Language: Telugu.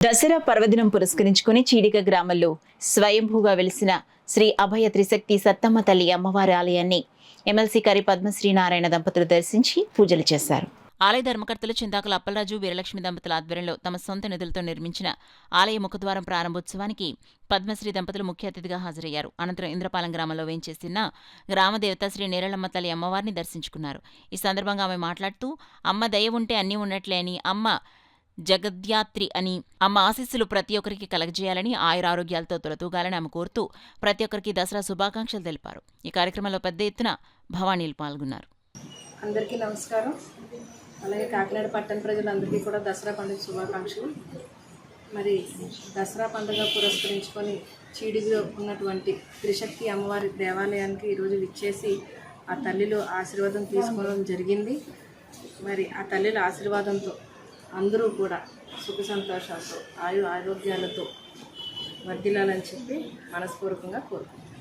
దసరా పర్వదినం పురస్కరించుకుని చీడిక గ్రామంలో స్వయంభూగా వెలిసిన శ్రీ అభయ త్రిశక్తి సత్తమ్మ తల్లి అమ్మవారి ఆలయాన్ని ఎమ్మెల్సీ కరి పద్మశ్రీ నారాయణ దంపతులు దర్శించి పూజలు చేశారు. ఆలయ ధర్మకర్తలు చింతాకుల అప్పలరాజు వీరలక్ష్మి దంపతుల ఆధ్వర్యంలో తమ సొంత నిధులతో నిర్మించిన ఆలయ ముఖద్వారం ప్రారంభోత్సవానికి పద్మశ్రీ దంపతులు ముఖ్య అతిథిగా హాజరయ్యారు. అనంతరం ఇంద్రపాలెం గ్రామంలో వేంచేసిన గ్రామదేవత శ్రీ నేరళమ్మ తల్లి అమ్మవారిని దర్శించుకున్నారు. ఈ సందర్భంగా ఆమె మాట్లాడుతూ అమ్మ దయ ఉంటే అన్నీ ఉన్నట్లే అని, అమ్మ జగద్యాత్రి అని, అమ్మ ఆశీస్సులు ప్రతి ఒక్కరికి కలగజేయాలని, ఆయురారోగ్యాలతో తొలతూగాలని ఆమె కోరుతూ ప్రతి ఒక్కరికి దసరా శుభాకాంక్షలు తెలిపారు. ఈ కార్యక్రమంలో పెద్ద ఎత్తున భవానీలు పాల్గొన్నారు. అందరికీ నమస్కారం. అలాగే కాకినాడ పట్టణ ప్రజలందరికీ కూడా దసరా పండుగ శుభాకాంక్షలు. మరి దసరా పండుగ పురస్కరించుకొని చీడిలో ఉన్నటువంటి త్రిశక్తి అమ్మవారి దేవాలయానికి ఈరోజు విచ్చేసి ఆ తల్లిలో ఆశీర్వాదం తీసుకోవడం జరిగింది. మరి ఆ తల్లిల ఆశీర్వాదంతో అందరూ కూడా సుఖ సంతోషాలతో ఆరోగ్యాలతో వర్ధిల్లాలని చెప్పి మనస్పూర్వకంగా కోరుకుంటున్నాను.